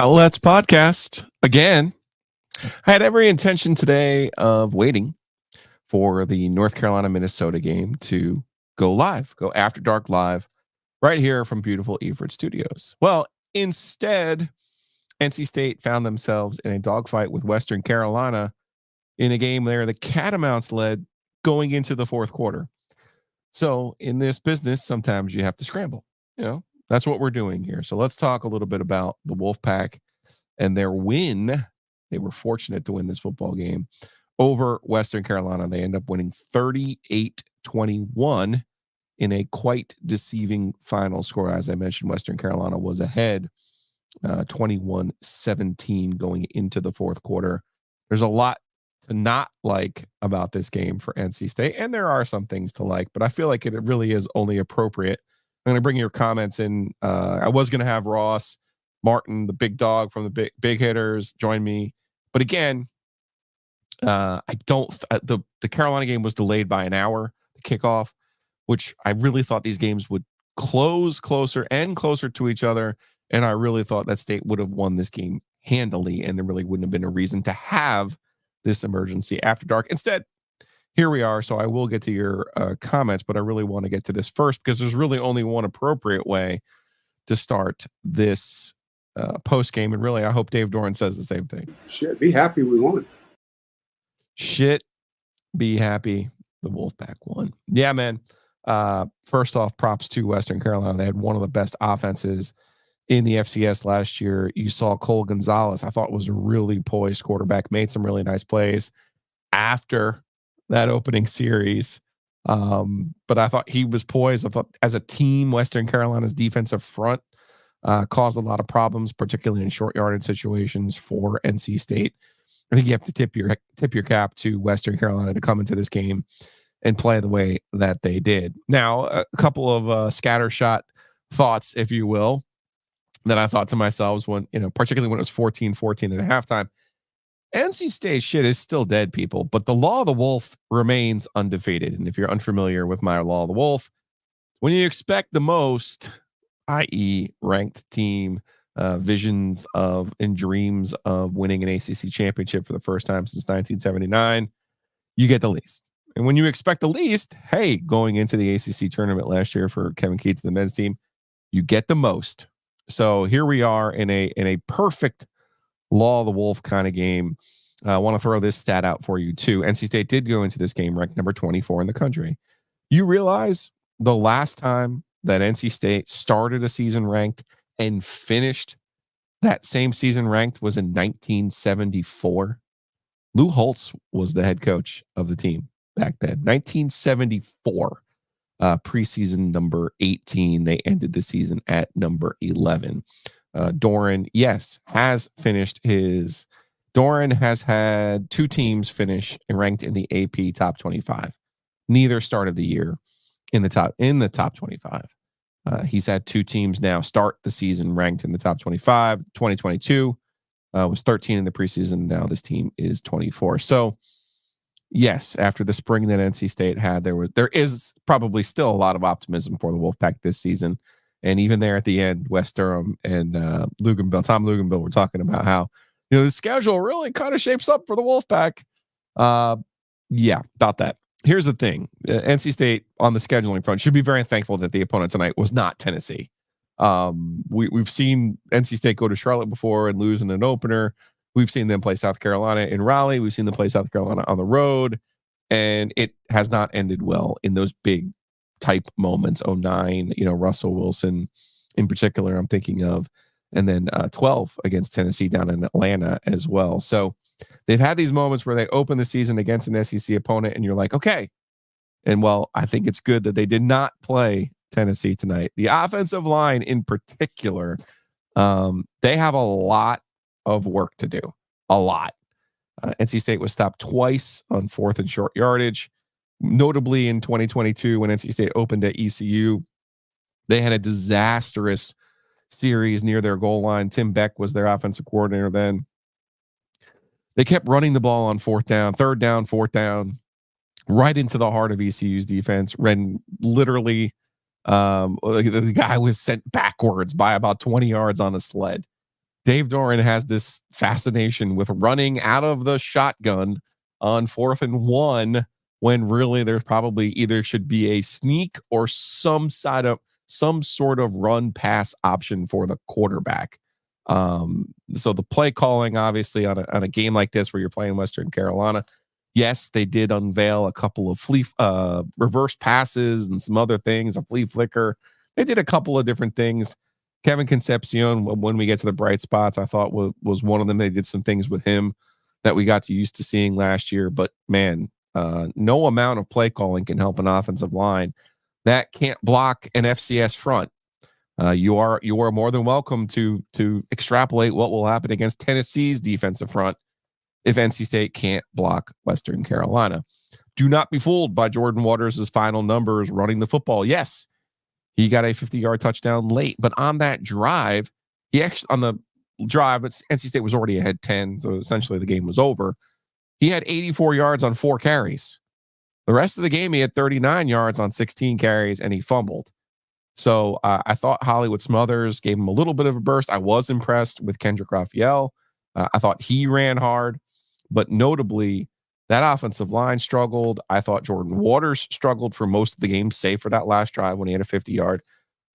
Let's podcast again. I had every intention today of waiting for the North Carolina Minnesota game to go live, go after dark live, right here from beautiful Eford Studios. Well, instead, NC State found themselves in a dogfight with Western Carolina in a game where the Catamounts led going into the fourth quarter. So, in this business, sometimes you have to scramble. That's what we're doing here. So, let's talk a little bit about the Wolfpack and their win. They were fortunate to win this football game over Western Carolina. They end up winning 38-21 in a quite deceiving final score. As I mentioned, Western Carolina was ahead 21-17 going into the fourth quarter. There's a lot to not like about this game for NC State, and there are some things to like, but I feel like it really is only appropriate. I'm going to bring your comments in. I was going to have Ross Martin, the big dog from the big hitters, join me. But again, I don't. The Carolina game was delayed by an hour, the kickoff, which I really thought these games would close closer and closer to each other. And I really thought that State would have won this game handily, and there really wouldn't have been a reason to have this emergency after dark. Instead, here we are. So I will get to your comments, but I really want to get to this first because there's really only one appropriate way to start this post game, and really, I hope Dave Doran says the same thing. Shit, be happy we won. Shit, be happy the Wolfpack won. Yeah, man. First off, props to Western Carolina. They had one of the best offenses in the FCS last year. You saw Cole Gonzalez. I thought was a really poised quarterback. Made some really nice plays after that opening series. But I thought he was poised. I thought as a team, Western Carolina's defensive front caused a lot of problems, particularly in short yardage situations for NC State. I think you have to tip your cap to Western Carolina to come into this game and play the way that they did. Now, a couple of scattershot thoughts, if you will, that I thought to myself when, particularly when it was 14-14 at halftime. NC State shit is still dead, people, but the law of the wolf remains undefeated. And if you're unfamiliar with my law of the wolf, when you expect the most, i.e. ranked team, visions of and dreams of winning an ACC championship for the first time since 1979, you get the least. And when you expect the least, hey, going into the ACC tournament last year for Kevin Keats and the men's team, you get the most. So here we are in a perfect law of the wolf kind of game. I want to throw this stat out for you too. NC State did go into this game ranked number 24 in the country. You realize the last time that NC State started a season ranked and finished that same season ranked was in 1974. Lou Holtz was the head coach of the team back then. 1974, preseason number 18. They ended the season at number 11. Doran, yes, has finished his. Doran has had two teams finish and ranked in the AP top 25. Neither started the year in the top 25. He's had two teams now start the season ranked in the top 25. 2022 was 13 in the preseason. Now this team is 24. So yes, after the spring that NC State had, there is probably still a lot of optimism for the Wolfpack this season. And even there at the end, Wes Durham and Tom Luganbill were talking about how the schedule really kind of shapes up for the Wolfpack. Yeah, about that. Here's the thing. NC State on the scheduling front should be very thankful that the opponent tonight was not Tennessee. We've seen NC State go to Charlotte before and lose in an opener. We've seen them play South Carolina in Raleigh. We've seen them play South Carolina on the road, and it has not ended well in those big type moments. 09, Russell Wilson in particular, I'm thinking of, and then 12 against Tennessee down in Atlanta as well. So they've had these moments where they open the season against an SEC opponent and you're like, okay. And well, I think it's good that they did not play Tennessee tonight. The offensive line in particular, they have a lot of work to do. A lot. NC State was stopped twice on fourth and short yardage. Notably in 2022 when NC State opened at ECU, they had a disastrous series near their goal line. Tim Beck was their offensive coordinator then. They kept running the ball on third down, fourth down, right into the heart of ECU's defense. Ren literally, the guy was sent backwards by about 20 yards on a sled. Dave Doran has this fascination with running out of the shotgun on 4th and 1 when really there's probably either should be a sneak or some sort of run pass option for the quarterback. So the play calling, obviously, on a game like this where you're playing Western Carolina, yes, they did unveil a couple of reverse passes and some other things, a flea flicker. They did a couple of different things. Kevin Concepcion, when we get to the bright spots, I thought was one of them. They did some things with him that we got used to seeing last year. But man, no amount of play calling can help an offensive line that can't block an FCS front. You are more than welcome to extrapolate what will happen against Tennessee's defensive front if NC State can't block Western Carolina. Do not be fooled by Jordan Waters' final numbers running the football. Yes, he got a 50-yard touchdown late, but on that drive, NC State was already ahead 10, so essentially the game was over. He had 84 yards on 4 carries. The rest of the game, he had 39 yards on 16 carries, and he fumbled. So I thought Hollywood Smothers gave him a little bit of a burst. I was impressed with Kendrick Raphael. I thought he ran hard, but notably, that offensive line struggled. I thought Jordan Waters struggled for most of the game, save for that last drive when he had a 50-yard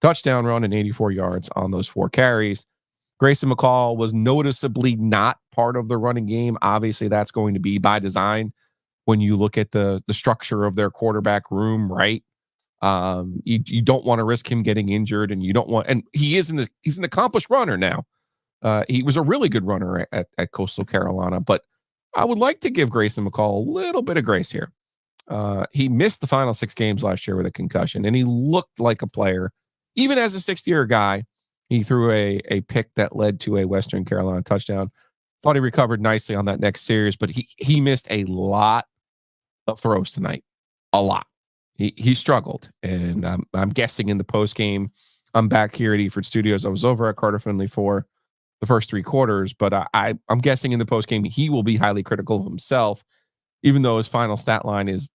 touchdown run and 84 yards on those 4 carries. Grayson McCall was noticeably not part of the running game. Obviously, that's going to be by design when you look at the structure of their quarterback room, right? You don't want to risk him getting injured, and you don't want, and he's an accomplished runner now. He was a really good runner at Coastal Carolina, but I would like to give Grayson McCall a little bit of grace here. He missed the final 6 games last year with a concussion, and he looked like a player. Even as a 6th-year guy, he threw a pick that led to a Western Carolina touchdown. Thought he recovered nicely on that next series, but he missed a lot of throws tonight. A lot. He struggled, and I'm guessing in the post game, I'm back here at Eford Studios. I was over at Carter Finley for the first 3 quarters, but I'm guessing in the post game he will be highly critical of himself, even though his final stat line is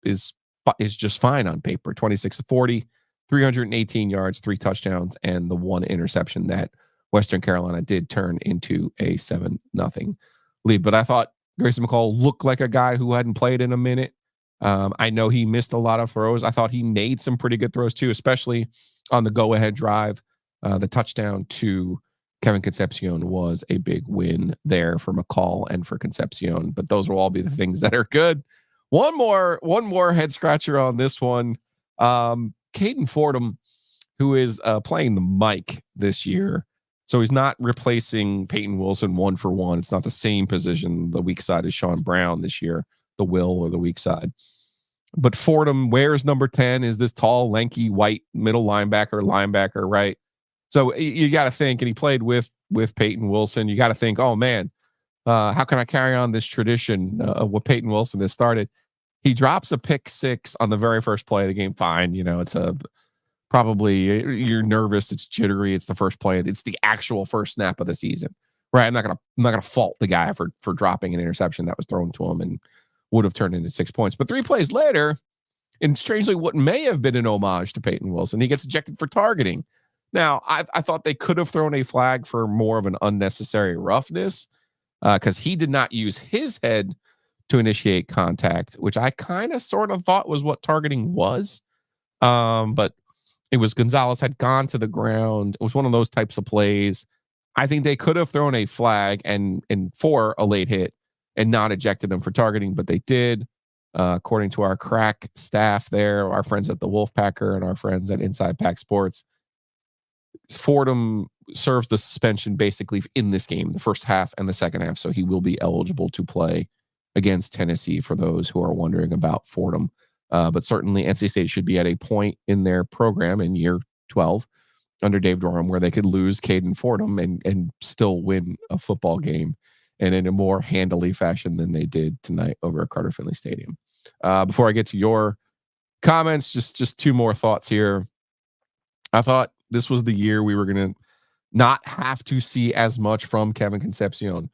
just fine on paper. 26-40, 318 yards, 3 touchdowns, and the 1 interception that Western Carolina did turn into a 7-0 lead. But I thought Grayson McCall looked like a guy who hadn't played in a minute. I know he missed a lot of throws. I thought he made some pretty good throws too, especially on the go-ahead drive. The touchdown to Kevin Concepcion was a big win there for McCall and for Concepcion. But those will all be the things that are good. One more head scratcher on this one. Caden Fordham, who is playing the mic this year. So he's not replacing Peyton Wilson 1-for-1. It's not the same position. The weak side is Sean Brown this year, the will or the weak side. But Fordham wears number 10, is this tall, lanky, white middle linebacker, right? So you got to think, and he played with Peyton Wilson. You got to think, oh man, how can I carry on this tradition of what Peyton Wilson has started? He drops a pick 6 on the very first play of the game. Fine, it's probably you're nervous, it's jittery, it's the first play, it's the actual first snap of the season, right? I'm not gonna fault the guy for dropping an interception that was thrown to him and would have turned into 6 points. But 3 plays later, and strangely, what may have been an homage to Peyton Wilson, he gets ejected for targeting. Now, I thought they could have thrown a flag for more of an unnecessary roughness because he did not use his head to initiate contact, which I kind of sort of thought was what targeting was. But it was Gonzalez had gone to the ground. It was one of those types of plays. I think they could have thrown a flag and for a late hit and not ejected him for targeting, but they did. According to our crack staff there, our friends at the Wolfpacker and our friends at Inside Pack Sports, Fordham serves the suspension basically in this game, the first half and the second half. So he will be eligible to play against Tennessee for those who are wondering about Fordham. But certainly NC State should be at a point in their program in year 12 under Dave Doran where they could lose Caden Fordham and still win a football game and in a more handily fashion than they did tonight over at Carter Finley Stadium. Before I get to your comments, just 2 more thoughts here. I thought this was the year we were going to not have to see as much from Kevin Concepcion.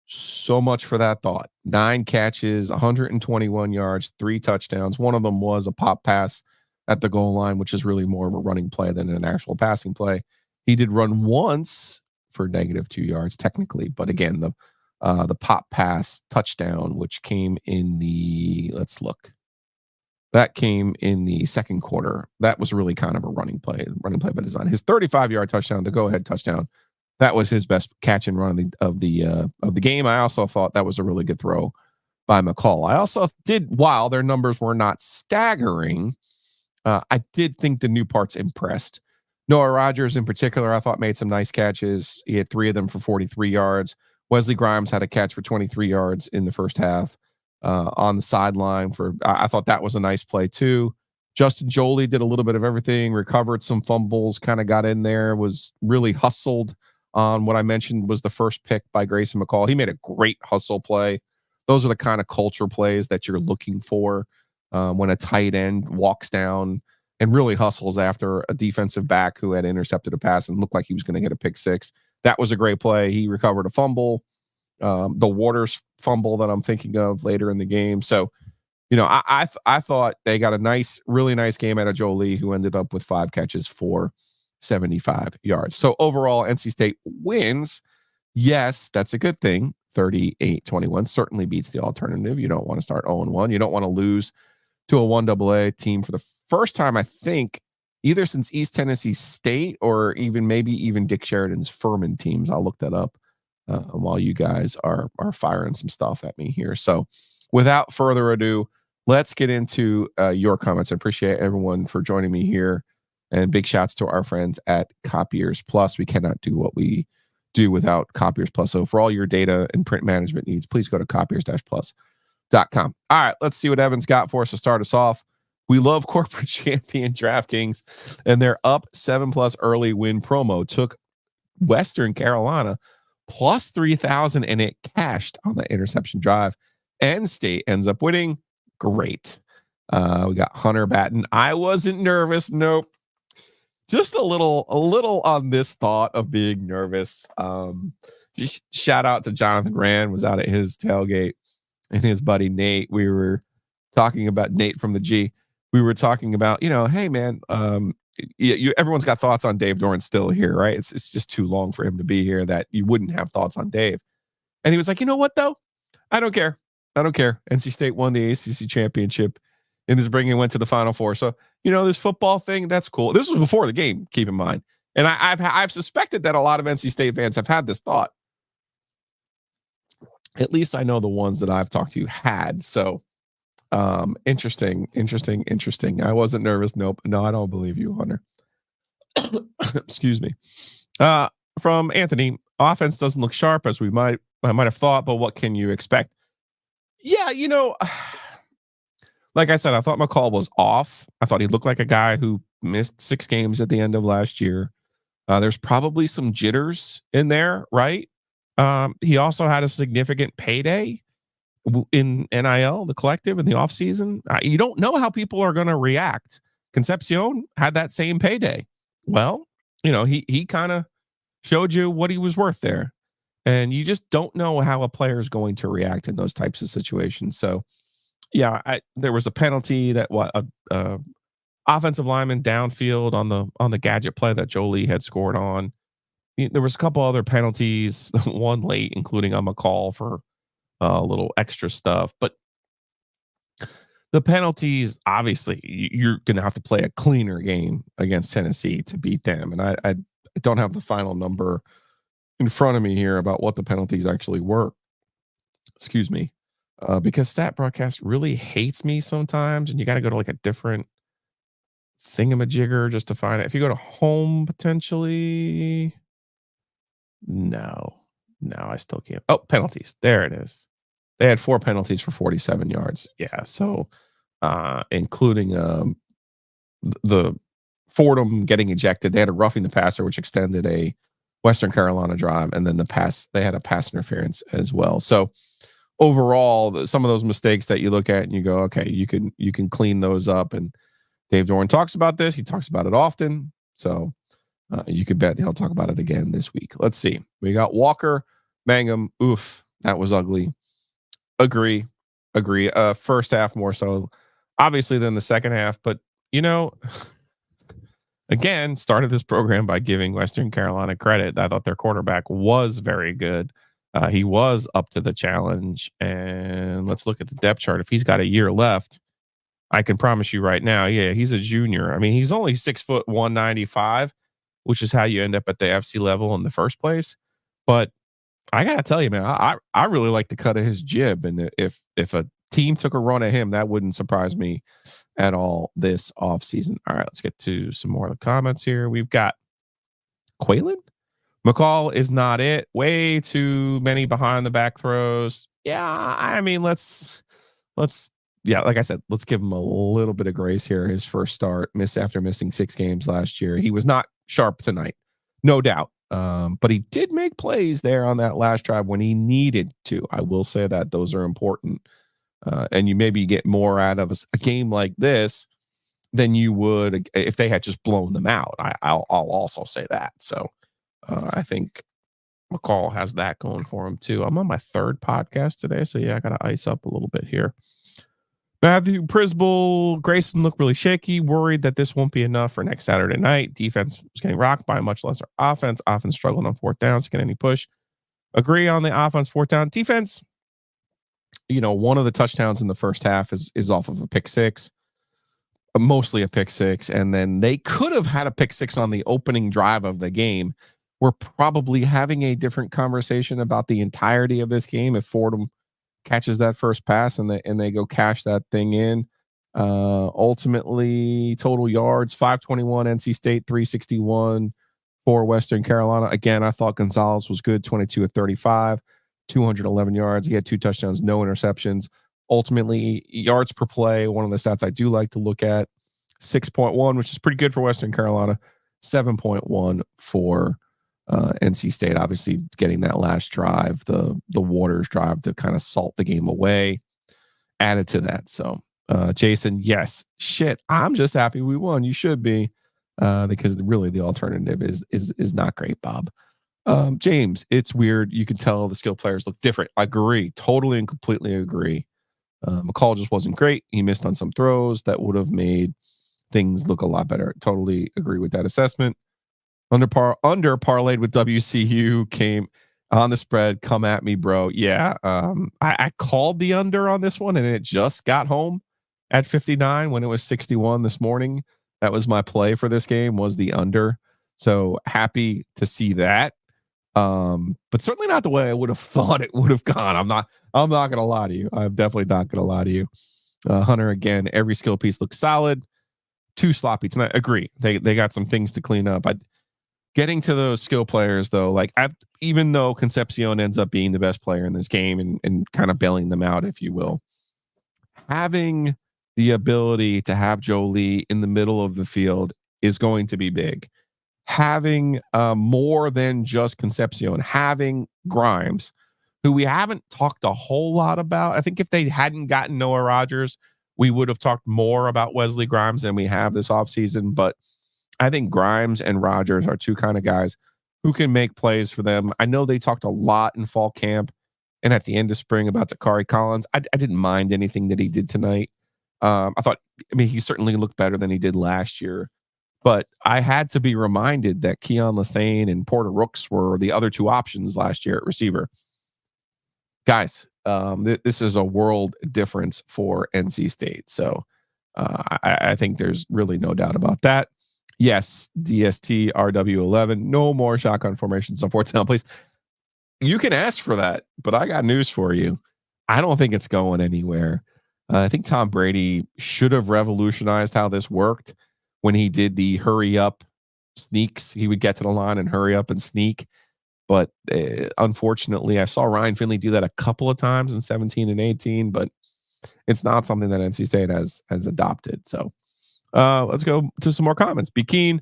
So much for that thought. 9 catches, 121 yards, 3 touchdowns. One of them was a pop pass at the goal line, which is really more of a running play than an actual passing play. He did run once for -2 yards technically, but again, the pop pass touchdown, which came in the let's look. That came in the second quarter. That was really kind of a running play by design. His 35-yard touchdown, the go-ahead touchdown, that was his best catch and run of the game. I also thought that was a really good throw by McCall. I also did, while their numbers were not staggering, I did think the new parts impressed. Noah Rogers, in particular, I thought made some nice catches. He had 3 of them for 43 yards. Wesley Grimes had a catch for 23 yards in the first half on the sideline. I thought that was a nice play too. Justin Jolie did a little bit of everything, recovered some fumbles, kind of got in there, was really hustled on what I mentioned was the first pick by Grayson McCall. He made a great hustle play. Those are the kind of culture plays that you're looking for when a tight end walks down and really hustles after a defensive back who had intercepted a pass and looked like he was going to get a pick six. That was a great play. He recovered a fumble, the Waters fumble that I'm thinking of later in the game. So, I thought they got a really nice game out of Jolie, who ended up with 5 catches for 75 yards. So overall, NC State wins. Yes, that's a good thing. 38-21 certainly beats the alternative. You don't want to start 0-1. You don't want to lose to a 1AA team for the first time, I think, either since East Tennessee State or maybe even Dick Sheridan's Furman teams. I'll look that up while you guys are firing some stuff at me here. So without further ado, let's get into your comments. I appreciate everyone for joining me here. And big shouts to our friends at Copiers Plus. We cannot do what we do without Copiers Plus. So for all your data and print management needs, please go to copiers-plus.com. All right, let's see what Evan's got for us to start us off. We love corporate champion DraftKings, and their up 7+ early win promo took Western Carolina plus 3,000, and it cashed on the interception drive. And State ends up winning. Great. We got Hunter Batten. I wasn't nervous. Nope. Just a little on this thought of being nervous. Just shout out to Jonathan Rand, was out at his tailgate, and his buddy Nate. We were talking about Nate from the G. We were talking about, hey man, everyone's got thoughts on Dave Doran still here, right? It's just too long for him to be here that you wouldn't have thoughts on Dave. And he was like, you know what though? I don't care. NC State won the ACC championship in this spring and went to the Final Four. So, this football thing, that's cool. This was before the game, keep in mind. And I've suspected that a lot of NC State fans have had this thought. At least I know the ones that I've talked to had. So, interesting. I wasn't nervous. Nope. No, I don't believe you, Hunter. Excuse me. From Anthony, offense doesn't look sharp as I might have thought, but what can you expect? Yeah, like I said, I thought McCall was off. I thought he looked like a guy who missed 6 games at the end of last year. There's probably some jitters in there, right? He also had a significant payday in NIL, the collective, in the offseason. You don't know how people are going to react. Concepcion had that same payday. Well, he kind of showed you what he was worth there. And you just don't know how a player is going to react in those types of situations. So, yeah, there was a penalty that offensive lineman downfield on the gadget play that Jolie had scored on. There was a couple other penalties, one late, including on McCall for a little extra stuff. But the penalties, obviously, you're going to have to play a cleaner game against Tennessee to beat them. And I don't have the final number in front of me here about what the penalties actually were. Excuse me. Because Stat Broadcast really hates me sometimes, and you got to go to like a different thingamajigger just to find it. If you go to home, potentially, no, I still can't. Oh, penalties. There it is. They had 4 penalties for 47 yards. Yeah, so including the Fordham getting ejected. They had a roughing the passer, which extended a Western Carolina drive, and then they had a pass interference as well. So overall, some of those mistakes that you look at and you go, okay, you can clean those up. And Dave Doran talks about this. He talks about it often. So you can bet he'll talk about it again this week. Let's see. We got Walker Mangum. Oof, that was ugly. Agree. First half more so, obviously, than the second half. But, again, started this program by giving Western Carolina credit. I thought their quarterback was very good. He was up to the challenge. And let's look at the depth chart. If he's got a year left, I can promise you right now, yeah, he's a junior. I mean, he's only 6 foot 195, which is how you end up at the FC level in the first place. But I gotta tell you, man, I really like the cut of his jib, and if a team took a run at him, that wouldn't surprise me at all this offseason. All right, let's get to some more of the comments here. We've got Quaylen. McCall is not it. Way too many behind the back throws. Yeah, I mean, let's yeah, like I said, let's give him a little bit of grace here. His first start, miss after missing 6 games last year. He was not sharp tonight, no doubt. But he did make plays there on that last drive when he needed to. I will say that those are important. And you maybe get more out of a game like this than you would if they had just blown them out. I'll also say that. So I think McCall has that going for him too. I'm on my 3rd podcast today, so yeah, I got to ice up a little bit here. Matthew Prisbel, Grayson looked really shaky, worried that this won't be enough for next Saturday night. Defense was getting rocked by a much lesser offense. Offense struggled on 4th downs to get any push. Agree on the offense 4th down. Defense, one of the touchdowns in the first half is off of a pick six, mostly a pick six. And then they could have had a pick six on the opening drive of the game. We're probably having a different conversation about the entirety of this game if Fordham catches that first pass and they go cash that thing in. Ultimately, total yards 521, NC State 361 for Western Carolina. Again, I thought Gonzalez was good, 22 of 35, 211 yards. He had 2 touchdowns, no interceptions. Ultimately, yards per play, one of the stats I do like to look at, 6.1, which is pretty good for Western Carolina, 7.1 for NC State. Obviously getting that last drive, the Waters drive to kind of salt the game away, added to that. So Jason, yes, shit, I'm just happy we won. You should be, because really the alternative is not great, Bob. James, it's weird. You can tell the skill players look different. I agree, totally and completely agree. McCall just wasn't great. He missed on some throws that would have made things look a lot better. Totally agree with that assessment. Under parlayed with WCU came on the spread. Come at me, bro. Yeah. I called the under on this one and it just got home at 59 when it was 61 this morning. That was my play for this game, was the under. So happy to see that. But certainly not the way I would have thought it would have gone. I'm not gonna lie to you. I'm definitely not gonna lie to you. Hunter, again, every skill piece looks solid. Too sloppy tonight. Agree. They got some things to clean up. Getting to those skill players though, even though Concepcion ends up being the best player in this game and kind of bailing them out, if you will, having the ability to have Jolie in the middle of the field is going to be big. Having more than just Concepcion, having Grimes, who we haven't talked a whole lot about. I think if they hadn't gotten Noah Rogers, we would have talked more about Wesley Grimes than we have this offseason. But I think Grimes and Rogers are 2 kind of guys who can make plays for them. I know they talked a lot in fall camp and at the end of spring about Takari Collins. I didn't mind anything that he did tonight. He certainly looked better than he did last year. But I had to be reminded that Keon Lassane and Porter Rooks were the other 2 options last year at receiver. Guys, this is a world difference for NC State. So I think there's really no doubt about that. Yes, DST RW11. No more shotgun formations on 4th down, please. You can ask for that, but I got news for you. I don't think it's going anywhere. I think Tom Brady should have revolutionized how this worked when he did the hurry up sneaks. He would get to the line and hurry up and sneak. But unfortunately, I saw Ryan Finley do that a couple of times in 17 and 18, but it's not something that NC State has adopted. So let's go to some more comments. Be keen.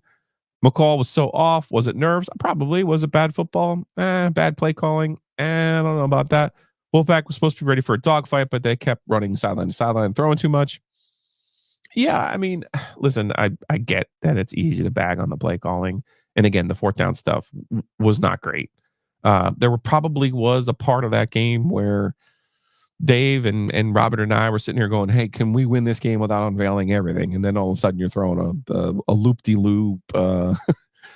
McCall was so off. Was it nerves? Probably. Was it bad football? Bad play calling? I don't know about that. Wolfpack was supposed to be ready for a dogfight, but they kept running sideline to sideline, throwing too much. Yeah, I mean, listen, I get that it's easy to bag on the play calling. And again, the 4th down stuff was not great. There probably was a part of that game where Dave and Robert and I were sitting here going, "Hey, can we win this game without unveiling everything?" And then all of a sudden, you're throwing a loop de loop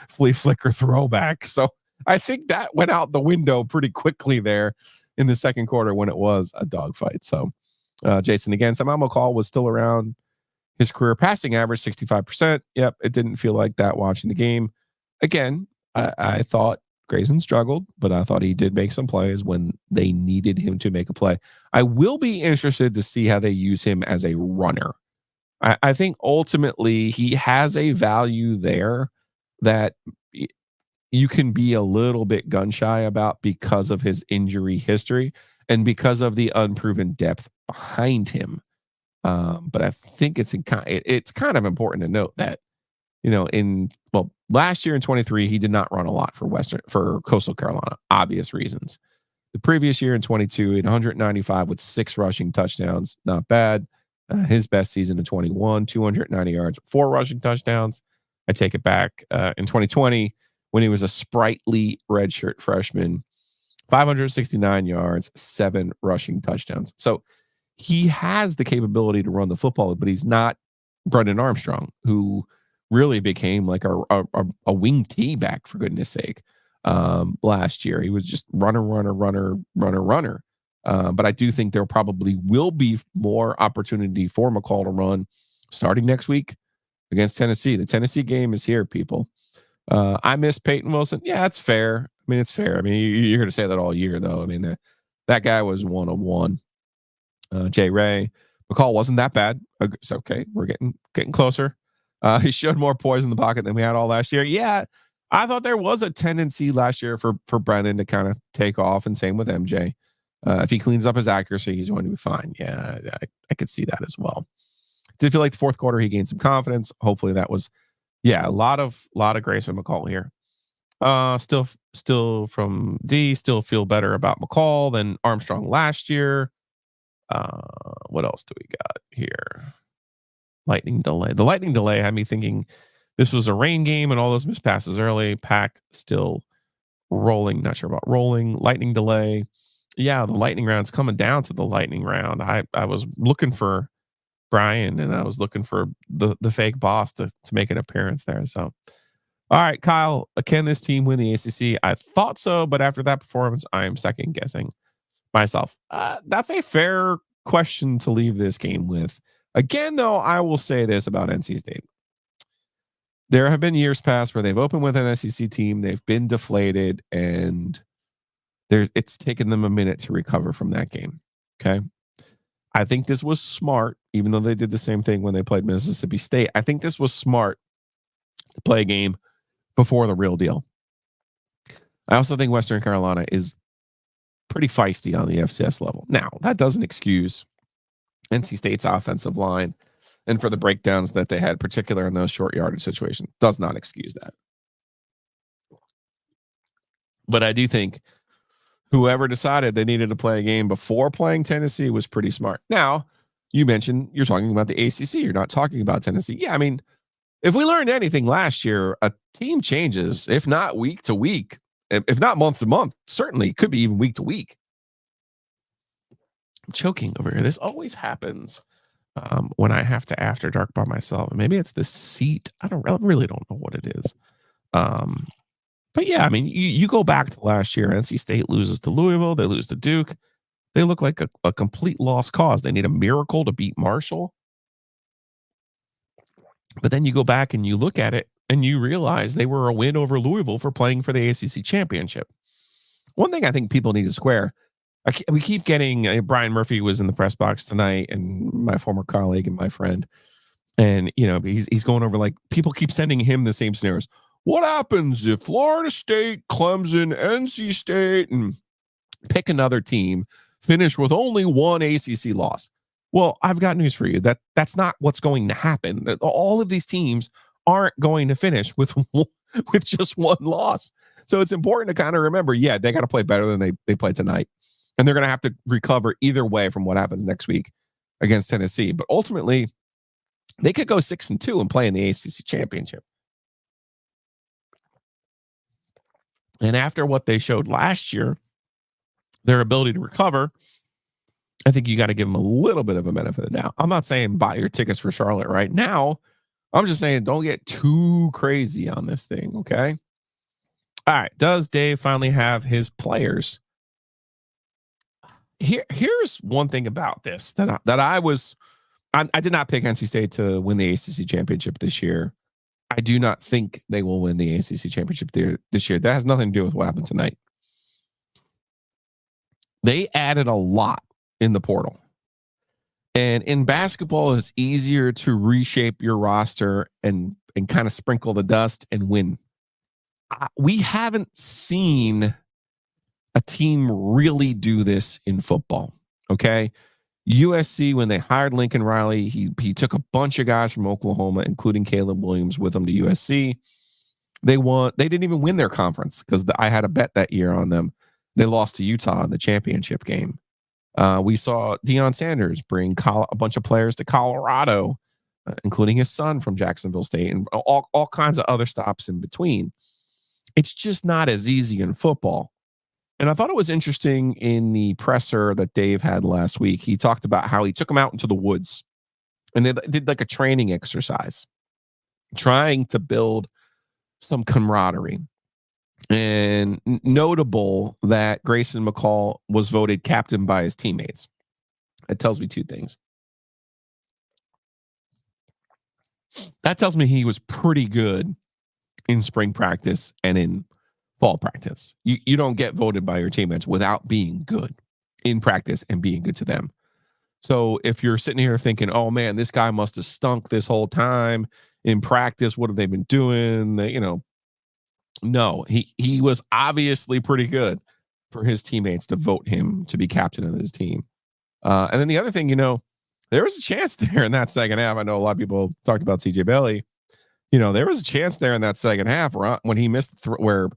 flea flicker throwback. So I think that went out the window pretty quickly there in the second quarter when it was a dogfight. So Jason, again, somehow McCall was still around his career passing average, 65%. Yep, it didn't feel like that watching the game. Again, I thought Grayson struggled, but I thought he did make some plays when they needed him to make a play. I will be interested to see how they use him as a runner. I think ultimately he has a value there that you can be a little bit gun shy about because of his injury history and because of the unproven depth behind him. But I think it's kind of important to note that last year in 23 he did not run a lot for Coastal Carolina, obvious reasons. The previous year in 22, he had 195 with 6 rushing touchdowns, not bad. His best season in 21, 290 yards, 4 rushing touchdowns. I take it back. In 2020, when he was a sprightly redshirt freshman, 569 yards, 7 rushing touchdowns. So he has the capability to run the football, but he's not Brendan Armstrong, who really became like a wing T back, for goodness sake. Last year, he was just runner. But I do think there probably will be more opportunity for McCall to run starting next week against Tennessee. The Tennessee game is here, people. I miss Peyton Wilson. Yeah, it's fair. I mean, it's fair. I mean, you're going to say that all year, though. I mean, that guy was 101. Jay Ray. McCall wasn't that bad. It's okay. We're getting closer. He showed more poise in the pocket than we had all last year. Yeah, I thought there was a tendency last year for Brennan to kind of take off, and same with MJ. If he cleans up his accuracy, he's going to be fine. Yeah, I could see that as well. Did feel like the fourth quarter he gained some confidence. Hopefully that was, a lot of Grayson McCall here. Still from D, still feel better about McCall than Armstrong last year. What else do we got here? Lightning delay. The lightning delay had me thinking this was a rain game and all those missed passes early. Pack still rolling. Not sure about rolling. Lightning delay. Yeah, the lightning round's coming down to the lightning round. I was looking for Brian and I was looking for the fake boss to make an appearance there. So, all right, Kyle, can this team win the ACC? I thought so, but after that performance, I am second guessing myself. That's a fair question to leave this game with. Again, though, I will say this about NC State. There have been years past where they've opened with an SEC team, they've been deflated, and it's taken them a minute to recover from that game. Okay. I think this was smart, even though they did the same thing when they played Mississippi State. I think this was smart to play a game before the real deal. I also think Western Carolina is pretty feisty on the FCS level. Now, that doesn't excuse NC State's offensive line and for the breakdowns that they had, particularly in those short yardage situations, does not excuse that. But I do think whoever decided they needed to play a game before playing Tennessee was pretty smart. Now, you mentioned you're talking about the ACC. You're not talking about Tennessee. Yeah, I mean, if we learned anything last year, a team changes, if not week to week, if not month to month, certainly could be even week to week. I'm choking over here. This always happens when I have to after dark by myself. Maybe it's the seat. I really don't know what it is. But yeah, I mean, you go back to last year. NC State loses to Louisville. They lose to Duke. They look like a complete lost cause. They need a miracle to beat Marshall. But then you go back and you look at it and you realize they were a win over Louisville for playing for the ACC championship. One thing I think people need to square. We keep getting Brian Murphy was in the press box tonight, and my former colleague and my friend, and he's going over, like, people keep sending him the same scenarios. What happens if Florida State, Clemson, NC State, and pick another team finish with only one ACC loss? Well, I've got news for you. That's not what's going to happen. All of these teams aren't going to finish with just one loss. So it's important to kind of remember, they got to play better than they played tonight. And they're going to have to recover either way from what happens next week against Tennessee. But ultimately, they could go 6-2 and play in the ACC championship. And after what they showed last year, their ability to recover, I think you got to give him a little bit of a benefit of the doubt. I'm not saying buy your tickets for Charlotte right now. I'm just saying don't get too crazy on this thing, okay? All right. Does Dave finally have his players? Here's one thing about this I did not pick NC State to win the ACC championship this year. I do not think they will win the ACC championship this year. That has nothing to do with what happened tonight. They added a lot in the portal. And in basketball, it's easier to reshape your roster and kind of sprinkle the dust and win. We haven't seen a team really do this in football. Okay. USC, when they hired Lincoln Riley, he took a bunch of guys from Oklahoma, including Caleb Williams, with him to USC. They didn't even win their conference because I had a bet that year on them. They lost to Utah in the championship game. We saw Deion Sanders bring a bunch of players to Colorado, including his son from Jacksonville State, and all kinds of other stops in between. It's just not as easy in football. And I thought it was interesting in the presser that Dave had last week. He talked about how he took them out into the woods and they did like a training exercise, trying to build some camaraderie. And notable that Grayson McCall was voted captain by his teammates. It tells me two things. That tells me he was pretty good in spring practice and in fall practice. You don't get voted by your teammates without being good in practice and being good to them. So if you're sitting here thinking, oh man, this guy must have stunk this whole time in practice, what have they been doing? No, he was obviously pretty good for his teammates to vote him to be captain of his team. And then the other thing, there was a chance there in that second half. I know a lot of people talked about CJ Bailey. There was a chance there in that second half when he missed where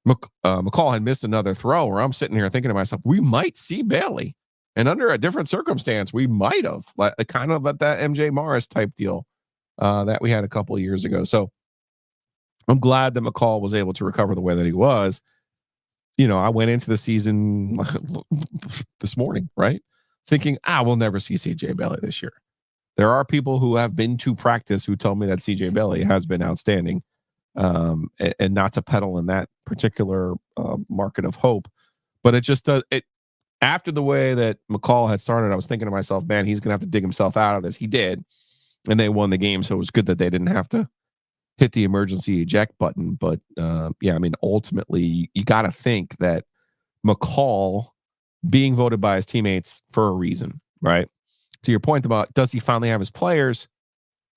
McCall had missed another throw, where I'm sitting here thinking to myself, we might see Bailey. And under a different circumstance, we might have, like kind of at that MJ Morris type deal that we had a couple of years ago. So I'm glad that McCall was able to recover the way that he was. I went into the season this morning, right? Thinking, we'll never see CJ Bailey this year. There are people who have been to practice who told me that CJ Bailey has been outstanding. And not to peddle in that particular market of hope, but it just does it. After the way that McCall had started, I was thinking to myself, man, he's gonna have to dig himself out of this. He did, and they won the game, so it was good that they didn't have to hit the emergency eject button. But ultimately, you got to think that McCall being voted by his teammates for a reason, right? To your point about does he finally have his players?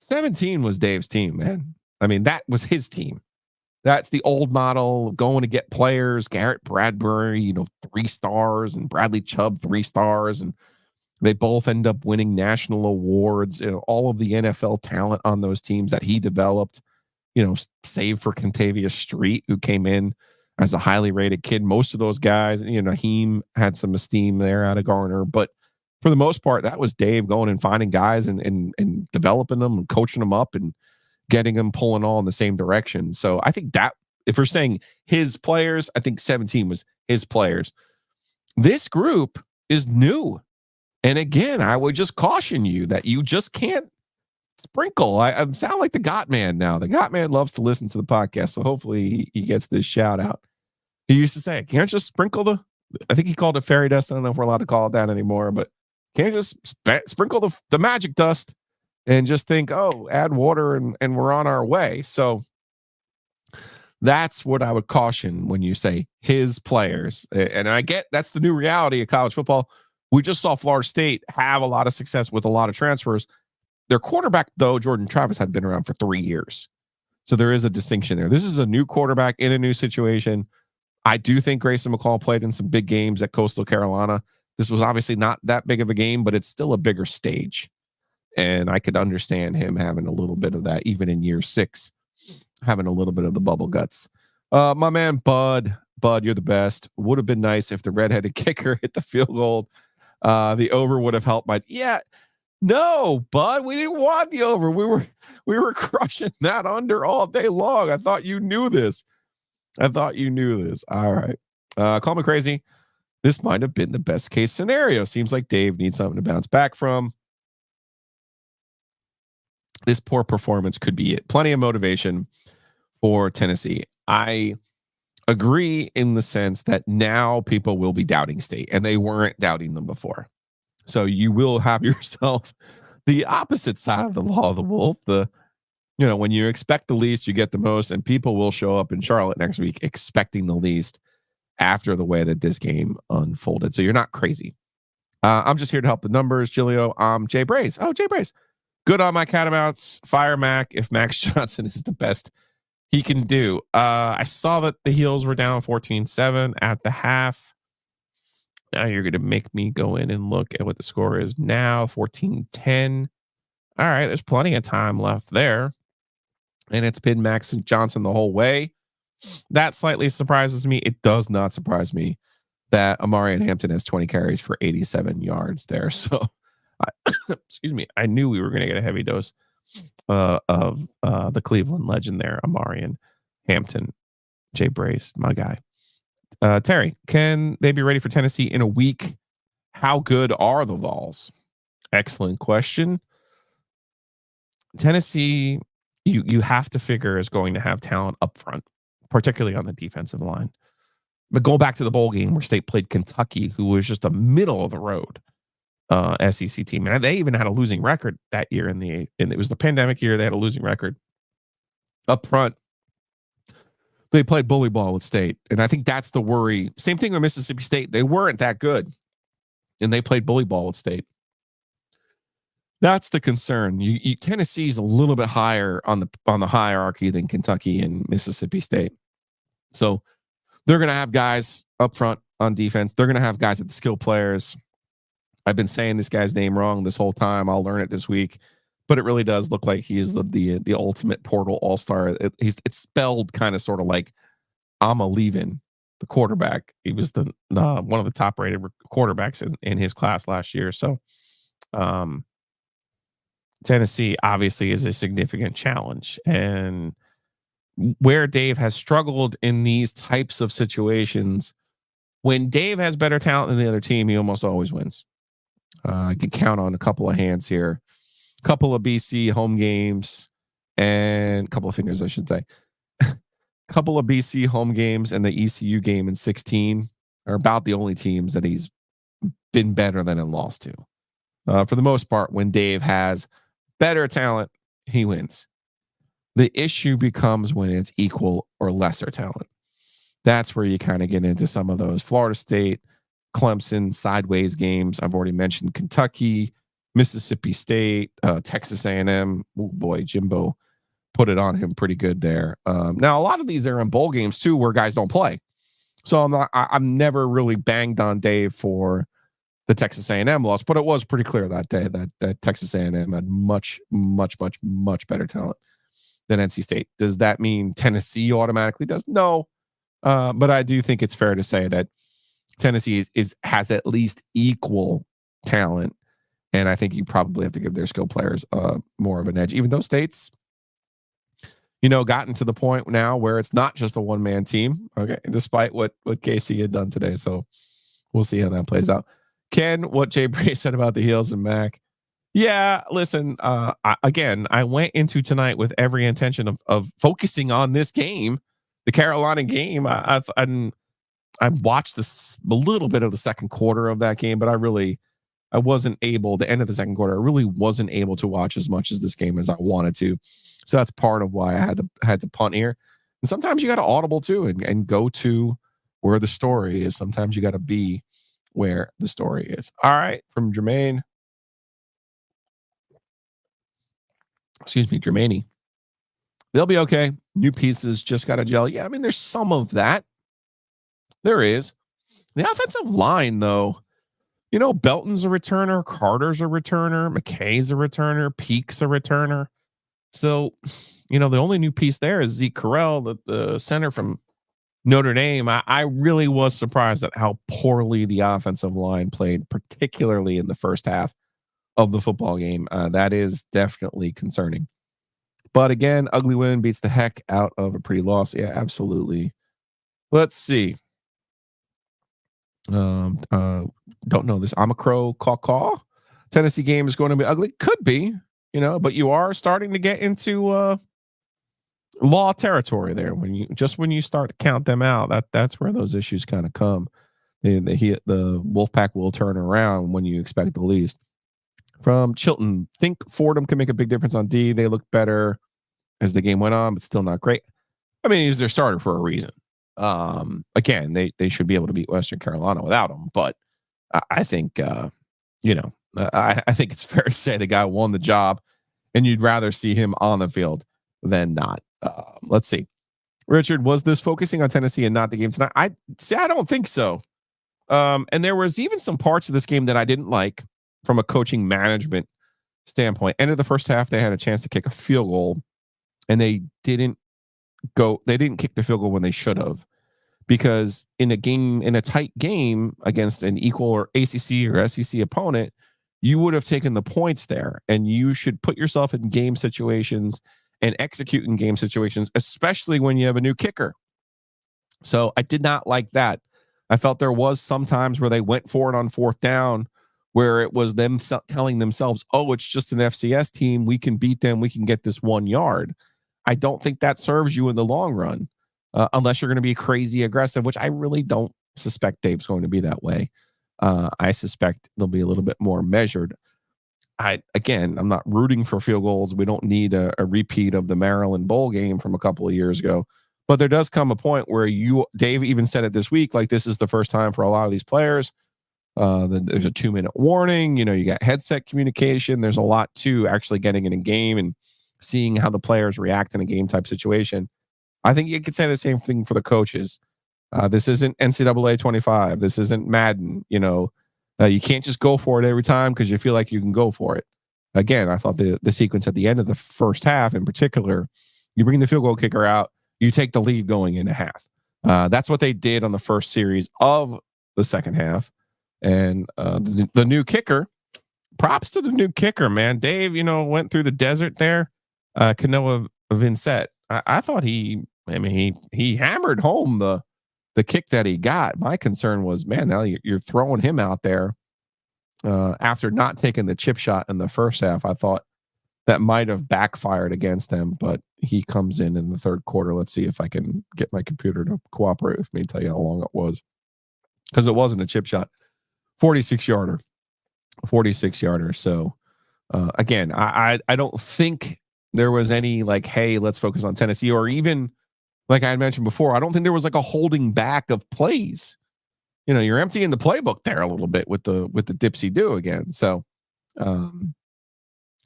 17 was Dave's team, man. I mean, that was his team. That's the old model of going to get players. Garrett Bradbury, 3 stars, and Bradley Chubb, 3 stars. And they both end up winning national awards. All of the NFL talent on those teams that he developed, save for Contavious Street, who came in as a highly rated kid. Most of those guys, Naheem had some esteem there out of Garner. But for the most part, that was Dave going and finding guys and developing them and coaching them up and getting them pulling all in the same direction. So I think that if we're saying his players, I think 17 was his players. This group is new. And again, I would just caution you that you just can't sprinkle. I sound like the Got Man now. The Got Man loves to listen to the podcast. So hopefully he gets this shout out. He used to say, can't just sprinkle I think he called it fairy dust. I don't know if we're allowed to call it that anymore, but can't just sprinkle the magic dust and just think, add water and we're on our way. So that's what I would caution when you say his players. And I get that's the new reality of college football. We just saw Florida State have a lot of success with a lot of transfers. Their quarterback, though, Jordan Travis, had been around for 3 years. So there is a distinction there. This is a new quarterback in a new situation. I do think Grayson McCall played in some big games at Coastal Carolina. This was obviously not that big of a game, but it's still a bigger stage. And I could understand him having a little bit of that, even in year 6, having a little bit of the bubble guts. My man, Bud, you're the best. Would have been nice if the redheaded kicker hit the field goal. The over would have helped. No, Bud, we didn't want the over. We were crushing that under all day long. I thought you knew this. All right. Call me crazy. this might have been the best case scenario. Seems like Dave needs something to bounce back from. This poor performance could be it. Plenty of motivation for Tennessee. I agree in the sense that now people will be doubting State, and they weren't doubting them before. So you will have yourself the opposite side of the law of the wolf. When you expect the least, you get the most, and people will show up in Charlotte next week expecting the least after the way that this game unfolded. So you're not crazy. I'm just here to help the numbers, Giglio. I'm Jay Braze. Oh, Jay Braze. Good on my catamounts. Fire Mac if Max Johnson is the best he can do. I saw that the Heels were down 14-7 at the half. Now you're going to make me go in and look at what the score is now, 14-10. All right, there's plenty of time left there. And it's been Max Johnson the whole way. That slightly surprises me. It does not surprise me that Amari Hampton has 20 carries for 87 yards there. So, excuse me, I knew we were going to get a heavy dose of the Cleveland legend there, Amari Hampton. Jay Brace, my guy. Terry, can they be ready for Tennessee in a week? How good are the Vols? Excellent question. Tennessee, you have to figure is going to have talent up front, particularly on the defensive line. But going back to the bowl game where State played Kentucky, who was just a middle of the road SEC team, and they even had a losing record that year and it was the pandemic year. They had a losing record up front. They played bully ball with State, and I think that's the worry. Same thing with Mississippi State. They weren't that good, and they played bully ball with State. That's the concern. Tennessee's a little bit higher on the hierarchy than Kentucky and Mississippi State. So they're going to have guys up front on defense. They're going to have guys at the skill players. I've been saying this guy's name wrong this whole time. I'll learn it this week, but it really does look like he is the ultimate portal all-star. It's spelled kind of sort of like Ama leaving the quarterback. He was the one of the top rated quarterbacks in his class last year. So, Tennessee obviously is a significant challenge, and where Dave has struggled in these types of situations, when Dave has better talent than the other team, he almost always wins. I can count on a couple of hands here, a couple of BC home games, and a couple of fingers, I should say. A couple of BC home games and the ECU game in 16 are about the only teams that he's been better than and lost to. For the most part, when Dave has better talent, he wins. The issue becomes when it's equal or lesser talent. That's where you kind of get into some of those Florida State, Clemson sideways games. I've already mentioned Kentucky, Mississippi State, Texas A&M. Oh boy, Jimbo put it on him pretty good there. Now a lot of these are in bowl games too, where guys don't play. So I'm never really banged on Dave for the Texas A&M loss, but it was pretty clear that day that Texas A&M had much better talent than NC State. Does that mean Tennessee automatically does? No, but I do think it's fair to say that Tennessee has at least equal talent, and I think you probably have to give their skill players more of an edge, even though State's gotten to the point now where it's not just a one-man team, okay, despite what Casey had done today. So we'll see how that plays out. Ken, what Jay Bray said about the Heels and Mac. Yeah, listen, I went into tonight with every intention of focusing on this game, the Carolina game. I watched a little bit of the second quarter of that game, but I wasn't able, the end of the second quarter, I really wasn't able to watch as much as this game as I wanted to. So that's part of why I had to punt here. And sometimes you got to audible too and go to where the story is. Sometimes you got to be where the story is. All right, from Jermaine. Excuse me, Jermaine. They'll be okay. New pieces just got to gel. Yeah, I mean, there's some of that. There is. The offensive line, though, Belton's a returner, Carter's a returner, McKay's a returner, Peake's a returner. So, the only new piece there is Zeke Correll, the center from Notre Dame. I really was surprised at how poorly the offensive line played, particularly in the first half of the football game. That is definitely concerning. But again, ugly win beats the heck out of a pretty loss. Yeah, absolutely. Let's see. Um, uh, don't know this. I'm a crow caw. Tennessee game is going to be ugly. Could be, but you are starting to get into law territory there. When you start to count them out, that's where those issues kind of come. The Wolfpack will turn around when you expect the least. From Chilton, think Fordham can make a big difference on D. They look better as the game went on, but still not great. I mean, he's their starter for a reason. Again, they should be able to beat Western Carolina without him, but I think I think it's fair to say the guy won the job, and you'd rather see him on the field than not. Let's see, Richard, was this focusing on Tennessee and not the game tonight? I don't think so. And there was even some parts of this game that I didn't like from a coaching management standpoint. End of the first half, they had a chance to kick a field goal, and they didn't kick the field goal when they should have, because in a tight game against an equal or ACC or SEC opponent, you would have taken the points there, and you should put yourself in game situations and execute in game situations, especially when you have a new kicker. So I did not like that. I felt there was some times where they went for it on fourth down, where it was them telling themselves, oh, it's just an FCS team. We can beat them. We can get this 1 yard. I don't think that serves you in the long run, unless you're going to be crazy aggressive, which I really don't suspect Dave's going to be that way. I suspect they'll be a little bit more measured. I'm not rooting for field goals. We don't need a repeat of the Maryland Bowl game from a couple of years ago. But there does come a point where Dave even said it this week, like this is the first time for a lot of these players. There's a 2-minute warning. You got headset communication. There's a lot to actually getting in a game and seeing how the players react in a game type situation. I think you could say the same thing for the coaches. This isn't NCAA 25. This isn't Madden. You can't just go for it every time because you feel like you can go for it. Again, I thought the sequence at the end of the first half in particular, you bring the field goal kicker out, you take the lead going into half. That's what they did on the first series of the second half. And the new kicker, props to the new kicker, man. Dave, went through the desert there. Kanoa Vincent. I thought he hammered home the kick that he got. My concern was, man, now you're throwing him out there after not taking the chip shot in the first half. I thought that might have backfired against them, but he comes in the third quarter. Let's see if I can get my computer to cooperate with me and tell you how long it was, because it wasn't a chip shot. 46 yarder. So again, I don't think there was any like, hey, let's focus on Tennessee, or even like I had mentioned before, I don't think there was like a holding back of plays. You're emptying the playbook there a little bit with the dipsy do again. So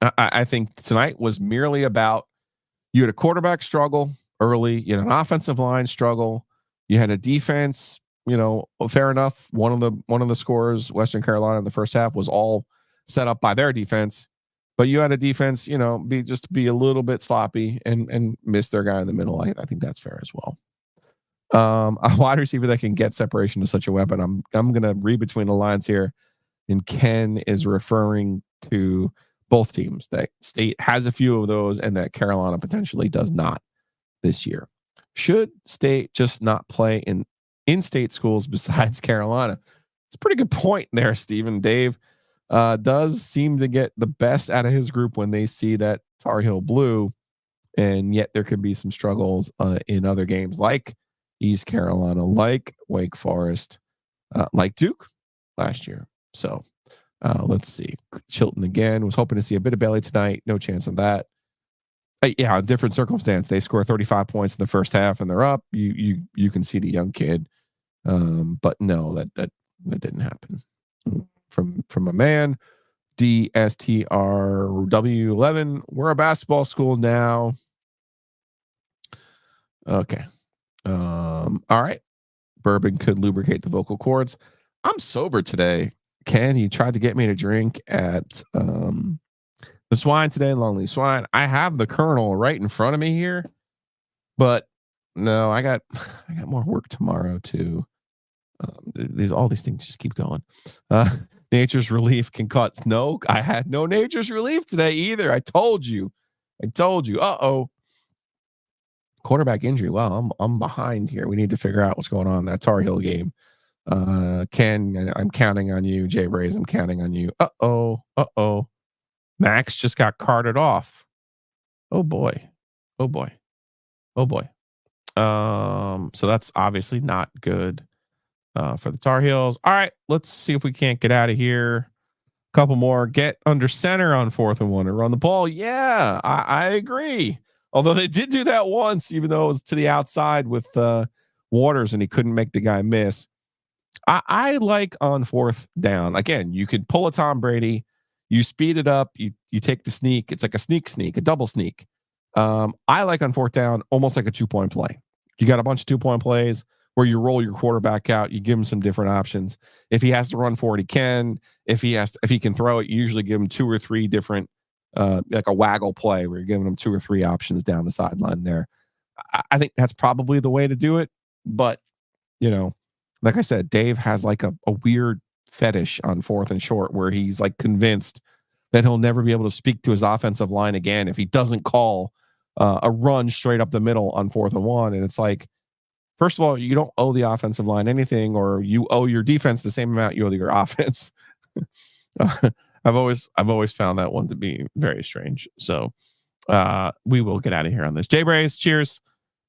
I think tonight was merely about, you had a quarterback struggle early, you had an offensive line struggle, you had a defense, fair enough. One of the scores, Western Carolina in the first half, was all set up by their defense, but you had a defense, be a little bit sloppy and miss their guy in the middle. I think that's fair as well. A wide receiver that can get separation is such a weapon. I'm gonna read between the lines here, and Ken is referring to both teams, that State has a few of those and that Carolina potentially does not this year. Should State just not play in state schools besides Carolina? It's a pretty good point there, Stephen. Dave does seem to get the best out of his group when they see that Tar Heel blue, and yet there can be some struggles in other games like East Carolina, like Wake Forest, like Duke last year. So let's see. Chilton again, was hoping to see a bit of Bailey tonight. No chance of that. Yeah, different circumstance. They score 35 points in the first half and they're up. You can see the young kid, but no, that didn't happen. From a man, DSTRW11. We're a basketball school now. Okay. All right. Bourbon could lubricate the vocal cords. I'm sober today. Ken, he tried to get me to drink at the Swine today, Longleaf Swine. I have the Colonel right in front of me here, but no, I got more work tomorrow too. All these things just keep going. Nature's Relief can cut. No, I had no Nature's Relief today either. I told you. Uh-oh. Quarterback injury. Wow, I'm behind here. We need to figure out what's going on in that Tar Heel game. Ken, I'm counting on you. Jay Braze, I'm counting on you. Uh-oh. Max just got carted off. Oh boy. Oh boy. Oh boy. So that's obviously not good for the Tar Heels. All right, let's see if we can't get out of here. Couple more. Get under center on 4th and 1 and run the ball. Yeah, I agree. Although they did do that once, even though it was to the outside with Waters and he couldn't make the guy miss. I like on 4th down. Again, you could pull a Tom Brady, you speed it up, you take the sneak. It's like a sneak, a double sneak. I like on 4th down almost like a 2-point play. You got a bunch of 2-point plays where you roll your quarterback out, you give him some different options. If he has to run for it, he can. If he can throw it, you usually give him 2 or 3 different like a waggle play where you're giving him 2 or 3 options down the sideline there. I think that's probably the way to do it. But, you know, like I said, Dave has like a weird fetish on 4th and short where he's like convinced that he'll never be able to speak to his offensive line again if he doesn't call a run straight up the middle on 4th and 1. And it's like, first of all, you don't owe the offensive line anything, or you owe your defense the same amount you owe your offense. I've always found that one to be very strange. So we will get out of here on this. Jay Braze, cheers.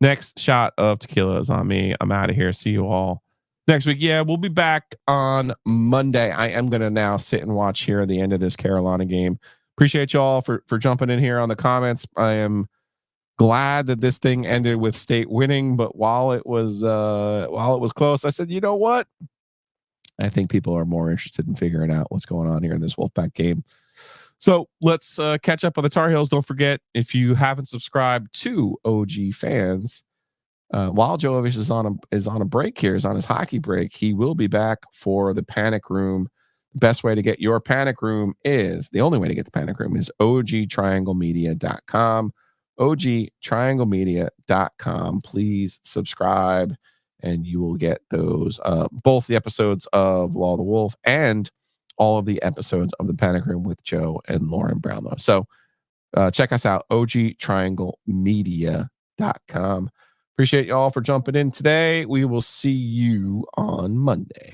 Next shot of tequila is on me. I'm out of here. See you all next week. Yeah, we'll be back on Monday. I am going to now sit and watch here at the end of this Carolina game. Appreciate y'all for jumping in here on the comments. I am glad that this thing ended with State winning, but while it was close, I said, you know what? I think people are more interested in figuring out what's going on here in this Wolfpack game. So let's catch up on the Tar Heels. Don't forget, if you haven't subscribed to OG Fans, while Jovish is on a break here, is on his hockey break, he will be back for the Panic Room. The best way to get your Panic Room the only way to get the Panic Room is ogtrianglemedia.com. ogtrianglemedia.com. Please subscribe and you will get those both the episodes of Law of the Wolf and all of the episodes of the Panic Room with Joe and Lauren Brownlow. So check us out, ogtrianglemedia.com. Appreciate y'all for jumping in today. We will see you on Monday.